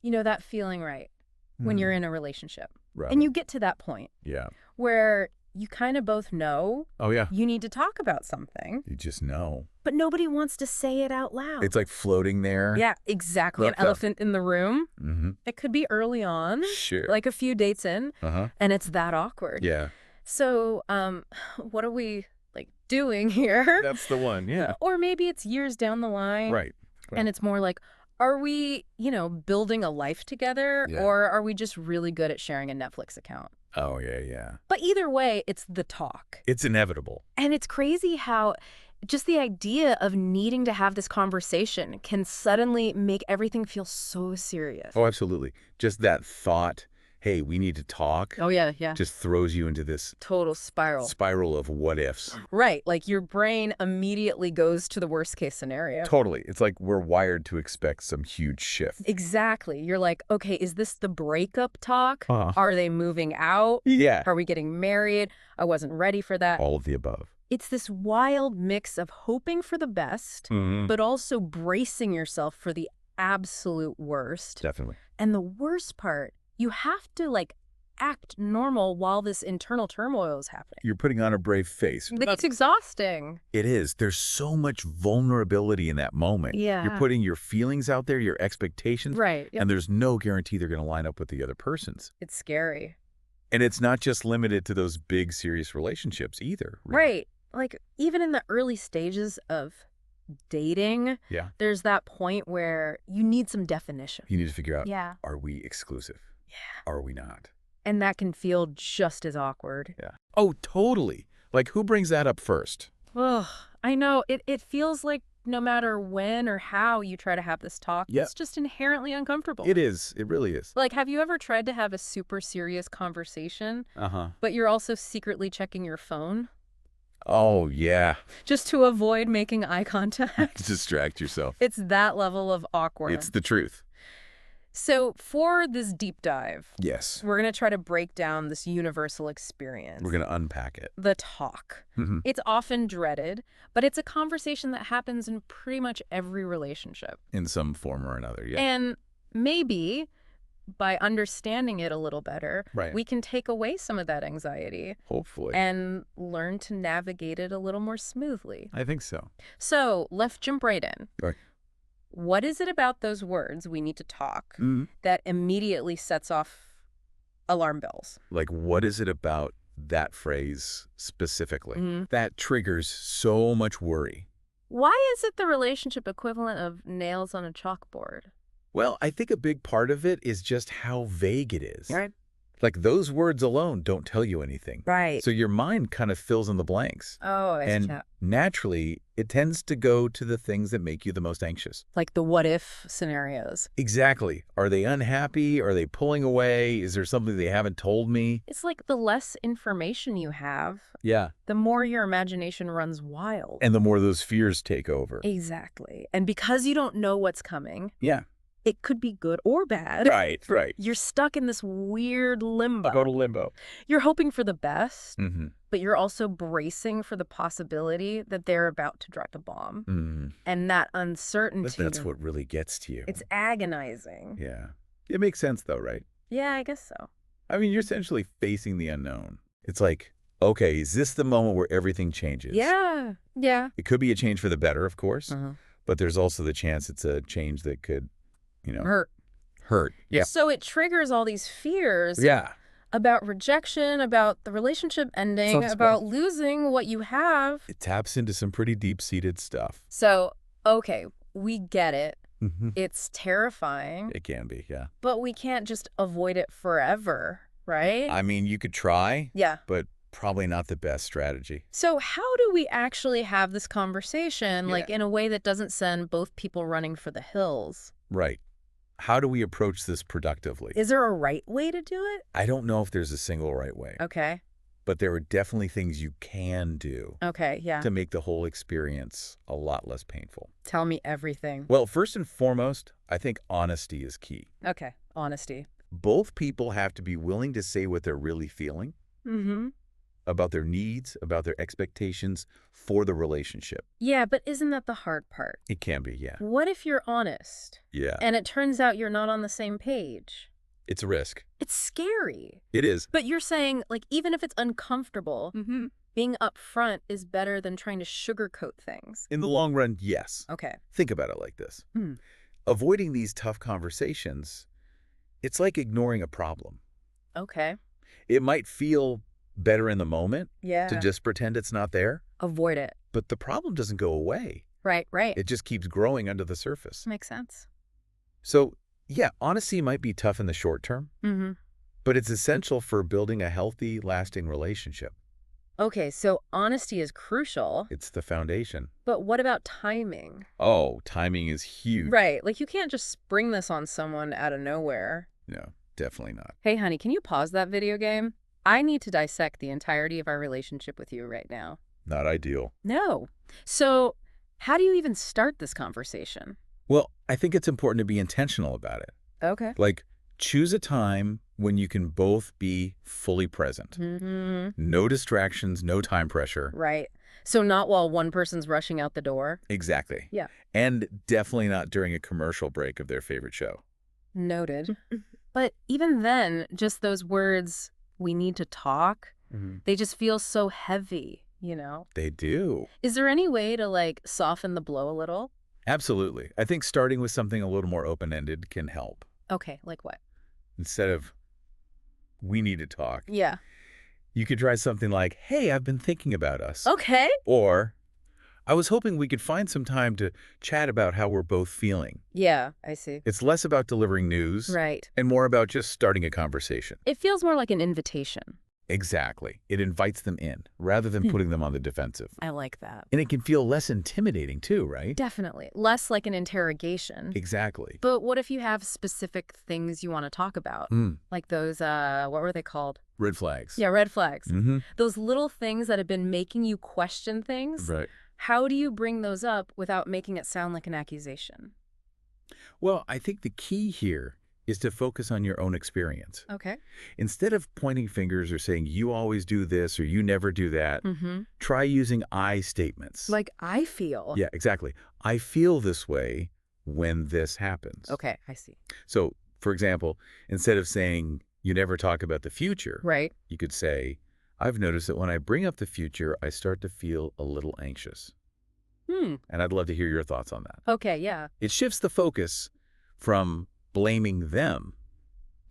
you know, that feeling right when Hmm. you're in a relationship. Right. And you get to that point Yeah. where you kind of both know Oh, yeah. you need to talk about something, You just know. but nobody wants to say it out loud. It's like floating there. Yeah, exactly. An Hooked up. elephant in the room. Mm-hmm. It could be early on, Sure. like a few dates in, Uh-huh. and it's that awkward. Yeah. So, what are we like doing here? That's the one. Yeah. Or maybe it's years down the line. Right. And it's more like, are we, you know, building a life together, Yeah. or are we just really good at sharing a Netflix account? Oh, yeah, yeah. But either way, it's the talk. It's inevitable. And it's crazy how just the idea of needing to have this conversation can suddenly make everything feel so serious. Oh, absolutely. Just that thought, hey, we need to talk, Oh, yeah, yeah. just throws you into this Total spiral. spiral of what ifs. Right. Like your brain immediately goes to the worst case scenario. Totally. It's like we're wired to expect some huge shift. Exactly. You're like, okay, is this the breakup talk? Uh-huh. Are they moving out? Yeah. Are we getting married? I wasn't ready for that. All of the above. It's this wild mix of hoping for the best, Mm-hmm. but also bracing yourself for the absolute worst. Definitely. And the worst part, you have to like act normal while this internal turmoil is happening. You're putting on a brave face. It's exhausting. It is. There's so much vulnerability in that moment. Yeah. You're putting your feelings out there, your expectations, Right. Yep. and there's no guarantee they're going to line up with the other person's. It's scary. And it's not just limited to those big, serious relationships either. really. Right. Like even in the early stages of dating, Yeah. there's that point where you need some definition. You need to figure out, Yeah. are we exclusive? Yeah. Are we not? And that can feel just as awkward. Yeah. Oh, totally. Like, who brings that up first? Ugh, I know. It feels like no matter when or how you try to have this talk, Yep. it's just inherently uncomfortable. It is. It really is. Like, have you ever tried to have a super serious conversation, Uh-huh. but you're also secretly checking your phone Oh, yeah. just to avoid making eye contact? Distract yourself. It's that level of awkward. It's the truth. So for this deep dive, Yes. we're going to try to break down this universal experience. We're going to unpack it. The talk. Mhm. It's often dreaded, but it's a conversation that happens in pretty much every relationship. In some form or another, yeah. And maybe by understanding it a little better, Right. we can take away some of that anxiety Hopefully. and learn to navigate it a little more smoothly. I think so. So let's jump right in. Right. What is it about those words, we need to talk, Mhm. that immediately sets off alarm bells? Like, what is it about that phrase specifically Mhm. that triggers so much worry? Why is it the relationship equivalent of nails on a chalkboard? Well, I think a big part of it is just how vague it is. Right. Like, those words alone don't tell you anything. Right. So your mind kind of fills in the blanks. Oh, And naturally, it tends to go to the things that make you the most anxious. like the what if scenarios. Exactly. Are they unhappy? Are they pulling away? Is there something they haven't told me? It's like the less information you have, Yeah. the more your imagination runs wild. And the more those fears take over. Exactly. And because you don't know what's coming, Yeah. it could be good or bad. Right, right. You're stuck in this weird limbo. Go to limbo. You're hoping for the best, Mm-hmm. but you're also bracing for the possibility that they're about to drop a bomb. Mm-hmm. And that uncertainty, That's what really gets to you. it's agonizing. Yeah. It makes sense, though, right? Yeah, I guess so. I mean, you're essentially facing the unknown. It's like, okay, is this the moment where everything changes? Yeah. Yeah. It could be a change for the better, of course, Uh-huh. but there's also the chance it's a change that could, Hurt. hurt. Yeah. So it triggers all these fears Yeah. about rejection, about the relationship ending, Sounds about losing what you have. It taps into some pretty deep-seated stuff. So, okay, we get it. Mm-hmm. It's terrifying, It can be, yeah. but we can't just avoid it forever, right? I mean, you could try, Yeah. but probably not the best strategy. So how do we actually have this conversation, Yeah. like in a way that doesn't send both people running for the hills? Right. How do we approach this productively? Is there a right way to do it? I don't know if there's a single right way, Okay. but there are definitely things you can do Okay, yeah. to make the whole experience a lot less painful. Tell me everything. Well, first and foremost, I think honesty is key. Okay, honesty. Both people have to be willing to say what they're really feeling. Mm-hmm. about their needs, about their expectations for the relationship. Yeah, but isn't that the hard part? It can be, yeah. What if you're honest Yeah. and it turns out you're not on the same page? It's a risk. It's scary. It is. But you're saying, like, even if it's uncomfortable, Mm-hmm. being upfront is better than trying to sugarcoat things. In the long run, yes. Okay. Think about it like this. Hmm. Avoiding these tough conversations, it's like ignoring a problem. Okay. It might feel better in the moment Yeah. to just pretend it's not there, Avoid it. but the problem doesn't go away. Right. It just keeps growing under the surface. Makes sense. So, yeah, honesty might be tough in the short term, Mm-hmm. but it's essential for building a healthy, lasting relationship. Okay, so honesty is crucial, It's the foundation. but what about timing? Oh, timing is huge. Right. Like, you can't just spring this on someone out of nowhere. No, definitely not. Hey, honey, can you pause that video game? I need to dissect the entirety of our relationship with you right now. Not ideal. No. So, how do you even start this conversation? Well, I think it's important to be intentional about it. Okay. Like, choose a time when you can both be fully present. Mm-hmm. No distractions, no time pressure. Right. So not while one person's rushing out the door? Exactly. Yeah. And definitely not during a commercial break of their favorite show. Noted. But even then, just those words, we need to talk, they just feel so heavy, you know? They do. Is there any way to, like, soften the blow a little? Absolutely. I think starting with something a little more open-ended can help. Okay, like what? Instead of, we need to talk, Yeah. you could try something like, hey, I've been thinking about us. Okay. Or, I was hoping we could find some time to chat about how we're both feeling. Yeah, I see. It's less about delivering news Right. and more about just starting a conversation. It feels more like an invitation. Exactly. It invites them in rather than putting them on the defensive. I like that. And it can feel less intimidating too, right? Definitely. Less like an interrogation. Exactly. But what if you have specific things you want to talk about? Like those, what were they called? Red flags. Yeah, red flags. Mm-hmm. Those little things that have been making you question things. Right. How do you bring those up without making it sound like an accusation? Well, I think the key here is to focus on your own experience. Okay. Instead of pointing fingers or saying, you always do this or you never do that, Mm-hmm. try using I statements. Like, I feel. Yeah, exactly. I feel this way when this happens. Okay, I see. So, for example, instead of saying, you never talk about the future, Right. you could say, I've noticed that when I bring up the future, I start to feel a little anxious. And I'd love to hear your thoughts on that. Okay, yeah. It shifts the focus from blaming them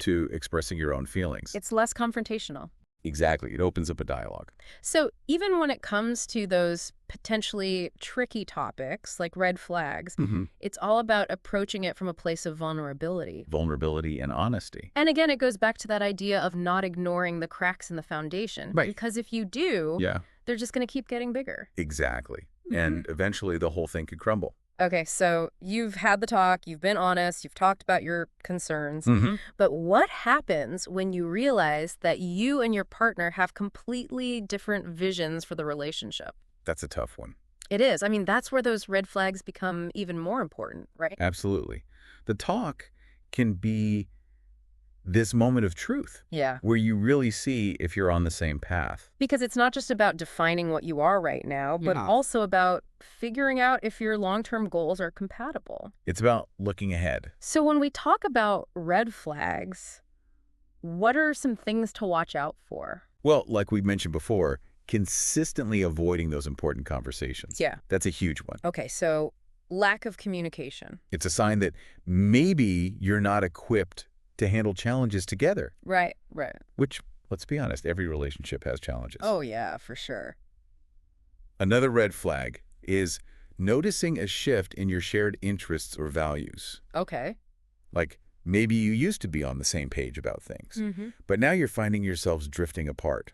to expressing your own feelings. It's less confrontational. Exactly. It opens up a dialogue. So even when it comes to those potentially tricky topics like red flags, it's all about approaching it from a place of vulnerability. Vulnerability and honesty. And again, it goes back to that idea of not ignoring the cracks in the foundation. Right. Because if you do, Yeah, they're just going to keep getting bigger. exactly. And eventually the whole thing could crumble. Okay, so you've had the talk, you've been honest, you've talked about your concerns, Mm-hmm. but what happens when you realize that you and your partner have completely different visions for the relationship? That's a tough one. It is. I mean, that's where those red flags become even more important, right? Absolutely. The talk can be this moment of truth Yeah. where you really see if you're on the same path. Because it's not just about defining what you are right now, but also about figuring out if your long-term goals are compatible. It's about looking ahead. So when we talk about red flags, what are some things to watch out for? Well, like we mentioned before, consistently avoiding those important conversations. Yeah. That's a huge one. Okay, so lack of communication. It's a sign that maybe you're not equipped to handle challenges together, Right. which, let's be honest, every relationship has challenges. Oh, yeah, for sure. Another red flag is noticing a shift in your shared interests or values. Okay. Like, maybe you used to be on the same page about things, Mm-hmm. but now you're finding yourselves drifting apart.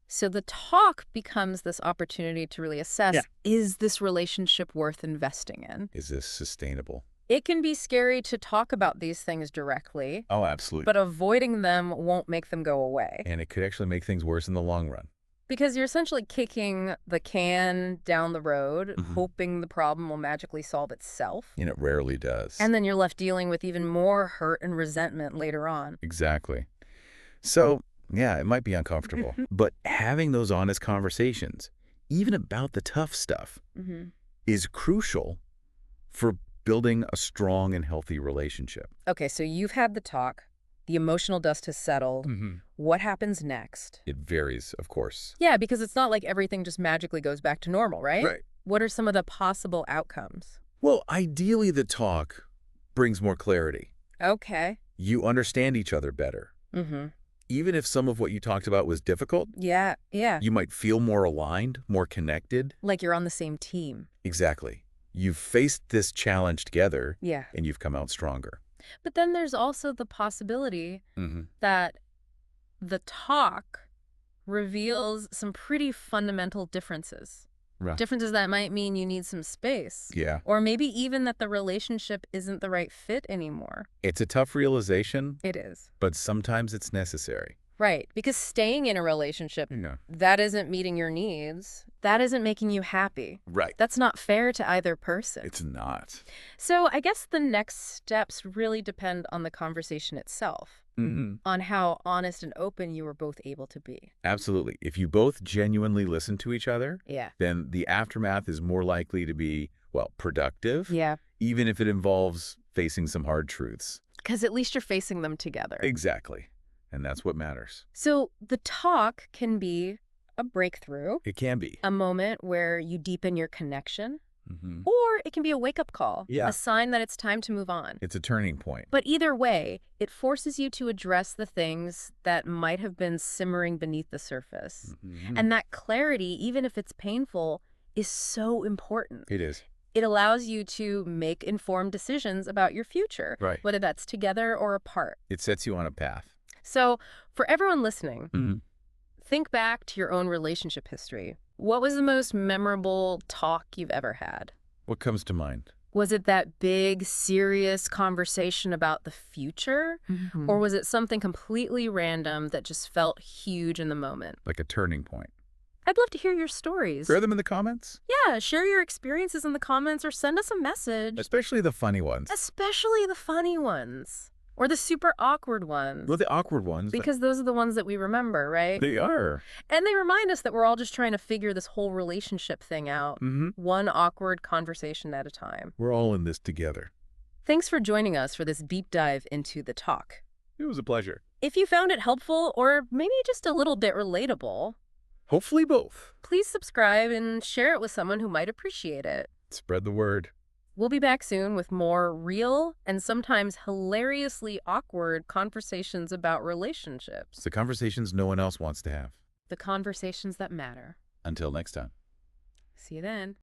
So the talk becomes this opportunity to really assess, is this relationship worth investing in? Is this sustainable? It can be scary to talk about these things directly, Oh, absolutely. but avoiding them won't make them go away. And it could actually make things worse in the long run. Because you're essentially kicking the can down the road, hoping the problem will magically solve itself. And it rarely does. And then you're left dealing with even more hurt and resentment later on. Exactly. So Yeah, it might be uncomfortable. But having those honest conversations, even about the tough stuff, is crucial for building a strong and healthy relationship. Okay, so you've had the talk. The emotional dust has settled. What happens next? It varies, of course. Yeah, because it's not like everything just magically goes back to normal, right? Right. What are some of the possible outcomes? Well, ideally, the talk brings more clarity. Okay. You understand each other better. Even if some of what you talked about was difficult, Yeah. you might feel more aligned, more connected. Like you're on the same team. Exactly. You've faced this challenge together, Yeah. and you've come out stronger. But then there's also the possibility that the talk reveals some pretty fundamental differences. Right. Differences that might mean you need some space. Yeah. Or maybe even that the relationship isn't the right fit anymore. It's a tough realization, It is. but sometimes it's necessary. Right. Because staying in a relationship that isn't meeting your needs, that isn't making you happy. Right. That's not fair to either person. It's not. So I guess the next steps really depend on the conversation itself. On how honest and open you were both able to be. Absolutely. If you both genuinely listen to each other, then the aftermath is more likely to be, well, productive. Yeah. Even if it involves facing some hard truths. Because at least you're facing them together. Exactly. And that's what matters. So the talk can be a breakthrough. It can be. A moment where you deepen your connection. Or it can be a wake-up call. Yeah. A sign that it's time to move on. It's a turning point. But either way, it forces you to address the things that might have been simmering beneath the surface. And that clarity, even if it's painful, is so important. It is. It allows you to make informed decisions about your future. Right. Whether that's together or apart. It sets you on a path. So for everyone listening, think back to your own relationship history. What was the most memorable talk you've ever had? What comes to mind? Was it that big, serious conversation about the future? Or was it something completely random that just felt huge in the moment? Like a turning point. I'd love to hear your stories. Share them in the comments. Yeah, share your experiences in the comments or send us a message. Especially the funny ones. Especially the funny ones. Or the super awkward ones. Well, the awkward ones. Because those are the ones that we remember, right? They are. And they remind us that we're all just trying to figure this whole relationship thing out. One awkward conversation at a time. We're all in this together. Thanks for joining us for this deep dive into the talk. It was a pleasure. If you found it helpful or maybe just a little bit relatable, hopefully both, please subscribe and share it with someone who might appreciate it. Spread the word. We'll be back soon with more real and sometimes hilariously awkward conversations about relationships. The conversations no one else wants to have. The conversations that matter. Until next time. See you then.